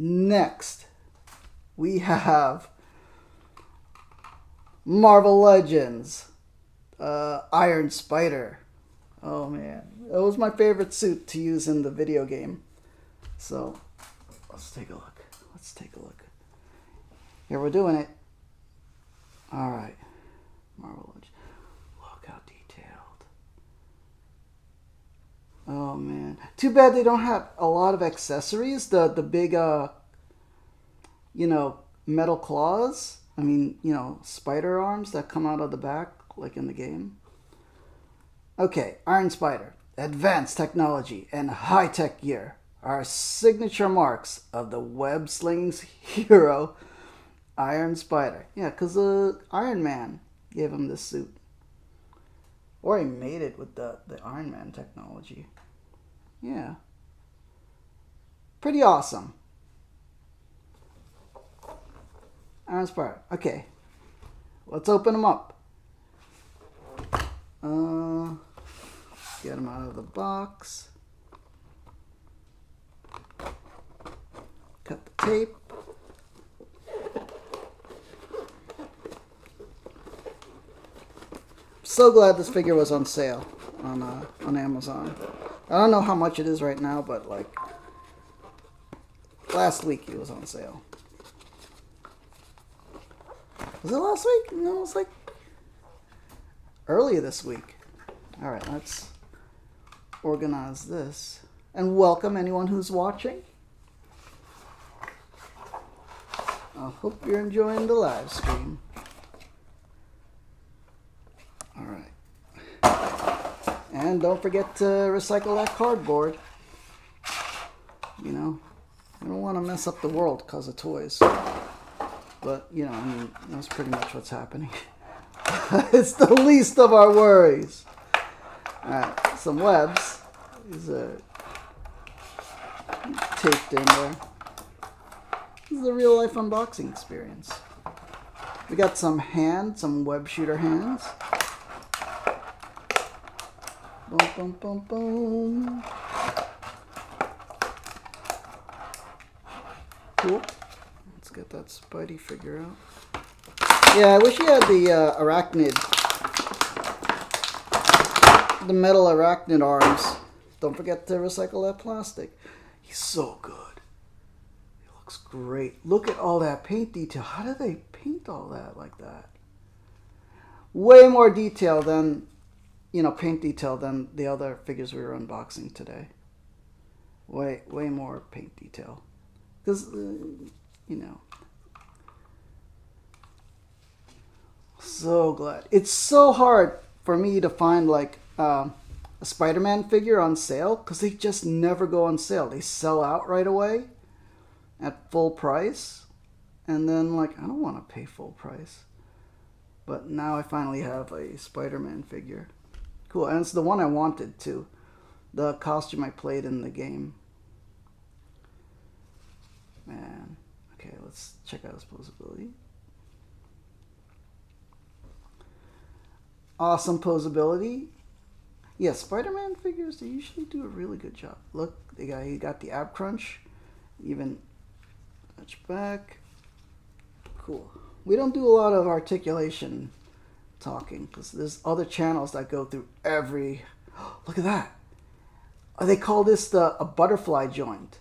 Next, we have Marvel Legends, Iron Spider. Oh man, that was my favorite suit to use in the video game. So, let's take a look. Let's take a look. Here, we're doing it. Alright. Marvel Legends. Look how detailed. Oh man. Too bad they don't have a lot of accessories. The big, metal claws. I mean, spider arms that come out of the back, like in the game. Okay, Iron Spider. Advanced technology and high-tech gear are signature marks of the web-slinging hero, Iron Spider. Yeah, because Iron Man gave him this suit. Or he made it with the Iron Man technology. Yeah. Pretty awesome. Iron Spider. Okay. Let's open them up. Get them out of the box. Cut the tape. So glad this figure was on sale on Amazon. I don't know how much it is right now, but like last week it was on sale. Was it last week? No, it was like earlier this week. All right, let's organize this and welcome anyone who's watching. I hope you're enjoying the live stream. All right. And don't forget to recycle that cardboard. You know, I don't want to mess up the world because of toys. But, I mean, that's pretty much what's happening. It's the least of our worries. Alright, some webs. These are taped in there. This is a real life unboxing experience. We got some hands, some web shooter hands. Boom, boom, boom, boom. Cool. Let's get that Spidey figure out. Yeah, I wish he had the arachnid. The metal arachnid arms. Don't forget to recycle that plastic. He's so good. He looks great. Look at all that paint detail. How do they paint all that like that? Way more detail than, paint detail than the other figures we were unboxing today. Way more paint detail. Because, so glad. It's so hard for me to find like a Spider-Man figure on sale because they just never go on sale. They sell out right away at full price. And then like, I don't want to pay full price. But now I finally have a Spider-Man figure. Cool. And it's the one I wanted too. The costume I played in the game. Man. Okay, let's check out his posability. Awesome posability. Yeah, Spider-Man figures, they usually do a really good job. Look, he got the ab crunch. Even touch back. Cool. We don't do a lot of articulation talking because there's other channels that go through every... Look at that. They call this a butterfly joint.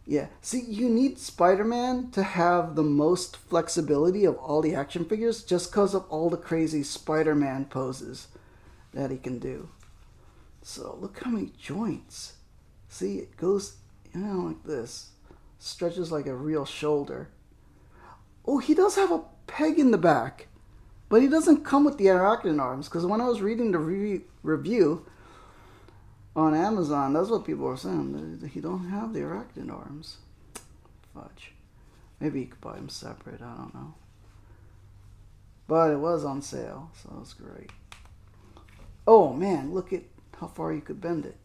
Yeah. See, you need Spider-Man to have the most flexibility of all the action figures just because of all the crazy Spider-Man poses that he can do. So look how many joints. See, it goes, like this. Stretches like a real shoulder. Oh, he does have a peg in the back. But he doesn't come with the arachnid arms because when I was reading the review on Amazon, that's what people were saying. He don't have the arachnid arms. Fudge. Maybe you could buy them separate. I don't know. But it was on sale, so that's great. Oh man, look at how far you could bend it.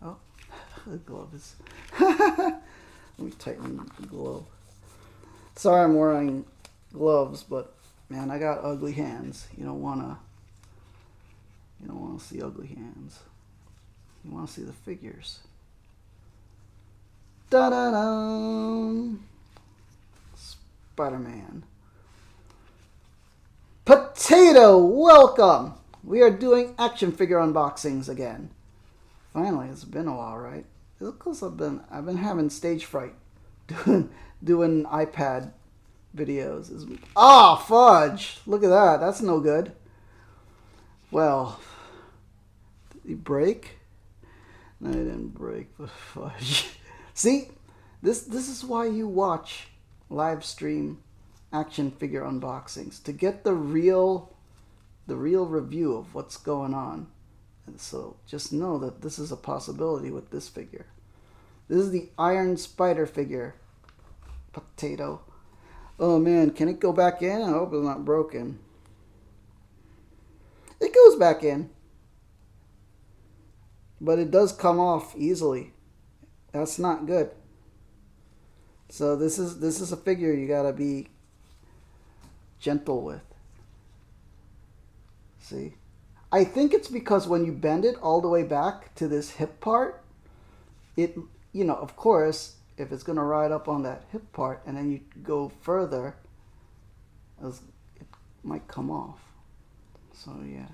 Oh, the glove is... Let me tighten the glove. Sorry I'm wearing gloves, but man, I got ugly hands. You don't wanna see ugly hands. You want to see the figures. Da-da-da. Spider-Man. Potato, welcome! We are doing action figure unboxings again. Finally, it's been a while, right? Because I've been having stage fright doing iPad videos. Ah, fudge! Look at that. That's no good. Well, did he break? No, he didn't break, but fudge. See, this is why you watch live stream action figure unboxings, to get the real review of what's going on. And so just know that this is a possibility with this figure. This is the Iron Spider figure. Potato. Oh man, can it go back in? I hope it's not broken. It goes back in, but it does come off easily. That's not good. So this is a figure you gotta be gentle with. See? I think it's because when you bend it all the way back to this hip part, it, you know, of course, if it's gonna ride up on that hip part and then you go further, it might come off. So yeah.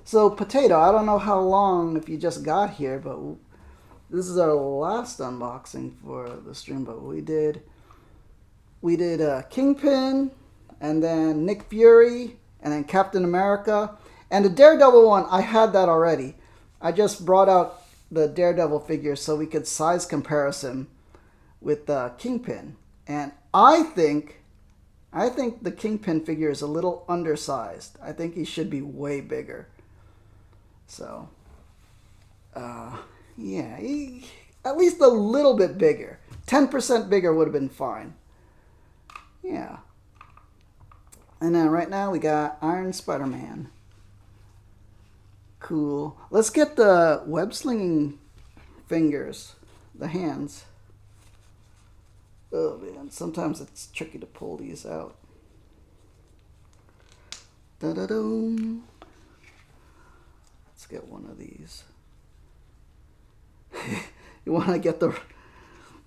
So Potato, I don't know how long if you just got here, but this is our last unboxing for the stream. But we did Kingpin, and then Nick Fury, and then Captain America, and the Daredevil one. I had that already. I just brought out the Daredevil figure so we could size comparison with Kingpin, and I think the Kingpin figure is a little undersized. I think he should be way bigger. So, yeah, at least a little bit bigger. 10% bigger would have been fine. Yeah. And then right now we got Iron Spider-Man. Cool. Let's get the web slinging fingers, the hands. Oh man, sometimes it's tricky to pull these out. Da-da-dum. Let's get one of these. You want to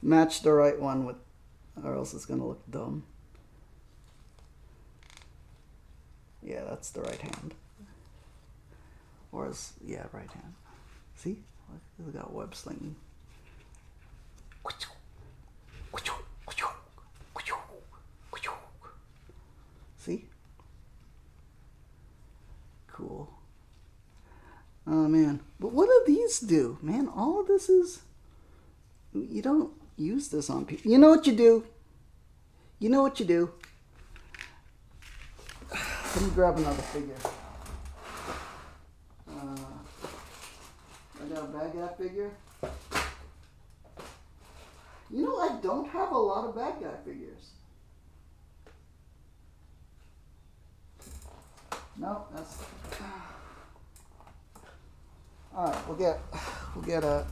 match the right one with, or else it's going to look dumb. Yeah, that's the right hand. Or is, yeah, right hand. See? We got web slinging. See? Cool. Oh man, but what do these do? Man, all of this is, you don't use this on people. You know what you do? You know what you do? Let me grab another figure. I got a Bad Guy figure. You know, I don't have a lot of Bad Guy figures. No, that's... Alright, we'll get a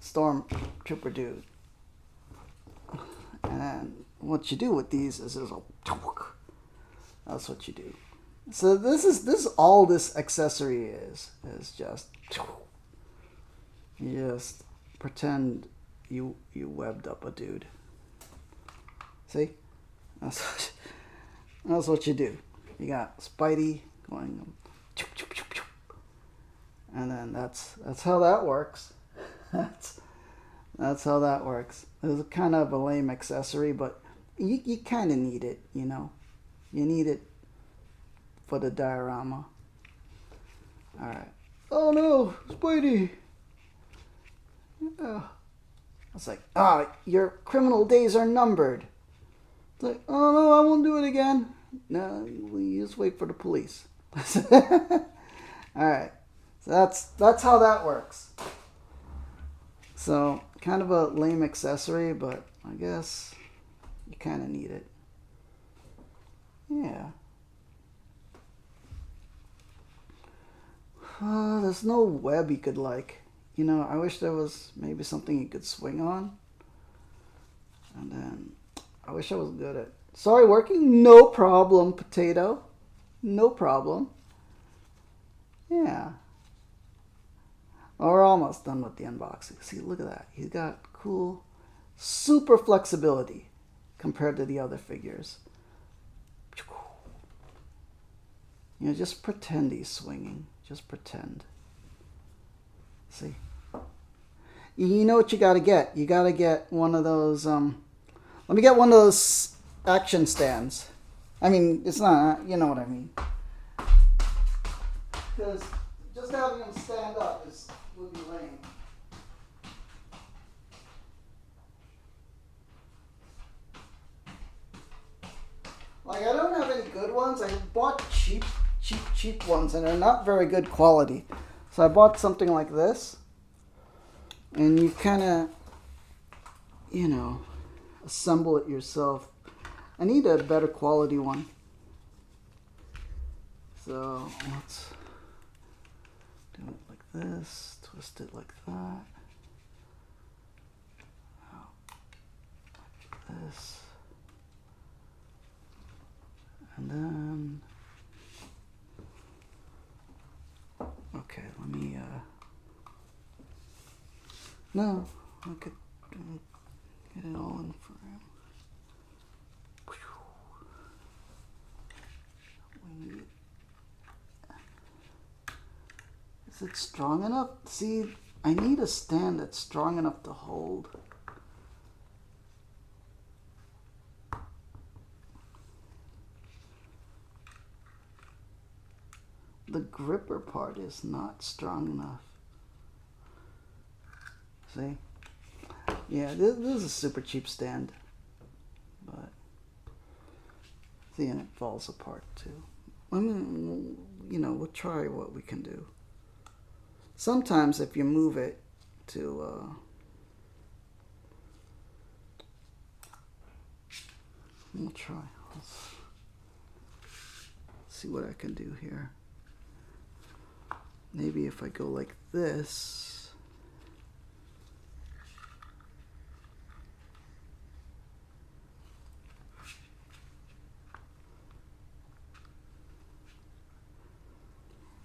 Stormtrooper dude. And what you do with these is there's a... That's what you do. So this is all this accessory is just you just pretend you webbed up a dude. See? That's what you do. You got Spidey going, and then that's how that works. that's how that works. It's kind of a lame accessory, but you kind of need it, you know. You need it for the diorama. All right. Oh no, Spidey. It's like, your criminal days are numbered. It's like, oh no, I won't do it again. No, we just wait for the police. All right. So that's how that works. So kind of a lame accessory, but I guess you kind of need it. Yeah. There's no web you could you know, I wish there was maybe something you could swing on. And then I wish I was good at... Sorry, working? No problem, Potato. No problem. Yeah. Or almost done with the unboxing. See, look at that. He's got cool, super flexibility compared to the other figures. You know, just pretend he's swinging. Just pretend. See? You know what you gotta get? You gotta get one of those, let me get one of those action stands. I mean, it's not, you know what I mean. Because just having him stand up would be lame. Like, I don't have any good ones. I bought cheap ones, and they're not very good quality. So I bought something like this, and you kind of, you know, assemble it yourself. I need a better quality one. So let's do it like this, twist it like that. Like this. And then, okay, let me, no, I could get it all in for him. We need, is it strong enough? See, I need a stand that's strong enough to hold. The gripper part is not strong enough. See? Yeah, this is a super cheap stand. But, see, and it falls apart too. I mean, you know, we'll try what we can do. Sometimes if you move it to, we'll try. Let's see what I can do here. Maybe if I go like this.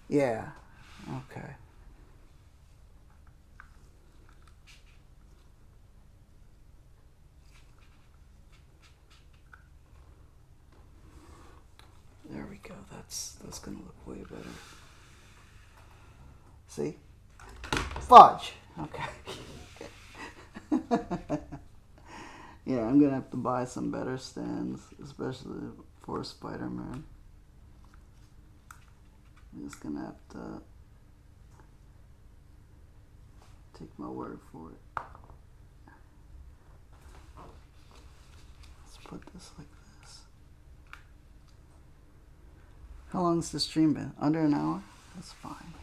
Yeah, okay. There we go. That's gonna look way better. See? Fudge. Okay. Yeah, I'm gonna have to buy some better stands, especially for Spider-Man. I'm just gonna have to take my word for it. Let's put this like this. How long's the stream been? Under an hour? That's fine.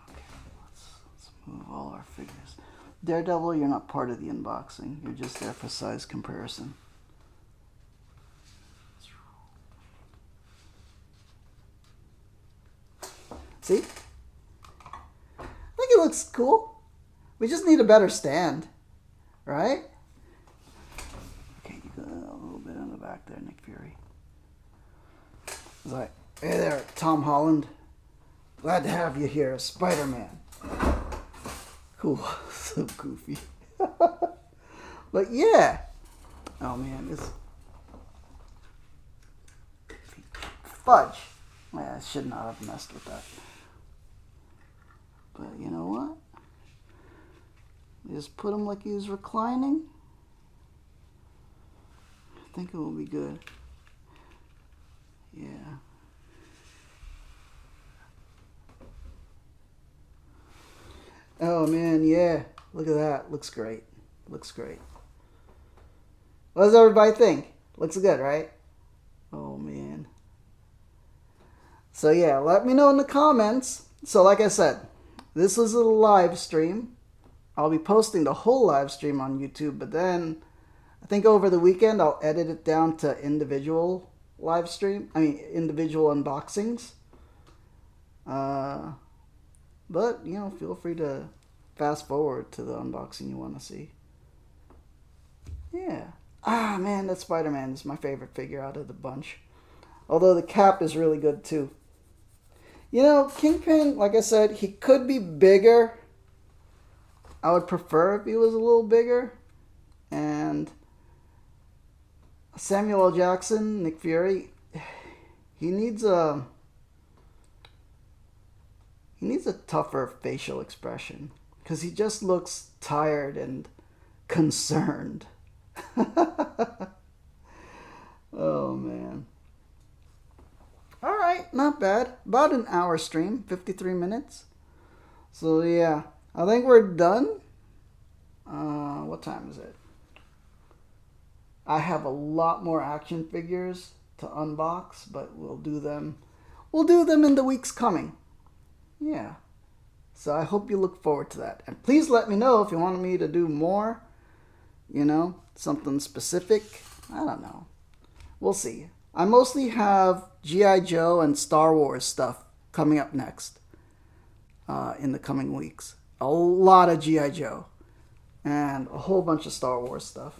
Let's move all our figures. Daredevil, you're not part of the unboxing. You're just there for size comparison. See? I think it looks cool. We just need a better stand, right? Okay, you got a little bit in the back there, Nick Fury. It's like, hey there, Tom Holland. Glad to have you here, Spider-Man. Cool. So goofy. But yeah. Oh man, this fudge. Yeah, I should not have messed with that. But you know what? Just put him like he was reclining. I think it will be good. Yeah. Oh man, yeah. Look at that. Looks great. Looks great. What does everybody think? Looks good, right? Oh man. So yeah, let me know in the comments. So like I said, this is a live stream. I'll be posting the whole live stream on YouTube, but then I think over the weekend I'll edit it down to individual live stream. I mean, individual unboxings. But, you know, feel free to fast forward to the unboxing you want to see. Yeah. Ah, man, that Spider-Man is my favorite figure out of the bunch. Although the cap is really good, too. Yeah. You know, Kingpin, like I said, he could be bigger. I would prefer if he was a little bigger. And Samuel L. Jackson, Nick Fury, he needs a tougher facial expression because he just looks tired and concerned. Oh man. All right, not bad. About an hour stream, 53 minutes. So yeah, I think we're done. What time is it? I have a lot more action figures to unbox, but we'll do them. We'll do them in the weeks coming. Yeah. So I hope you look forward to that. And please let me know if you want me to do more. You know, something specific. I don't know. We'll see. I mostly have G.I. Joe and Star Wars stuff coming up next in the coming weeks. A lot of G.I. Joe and a whole bunch of Star Wars stuff.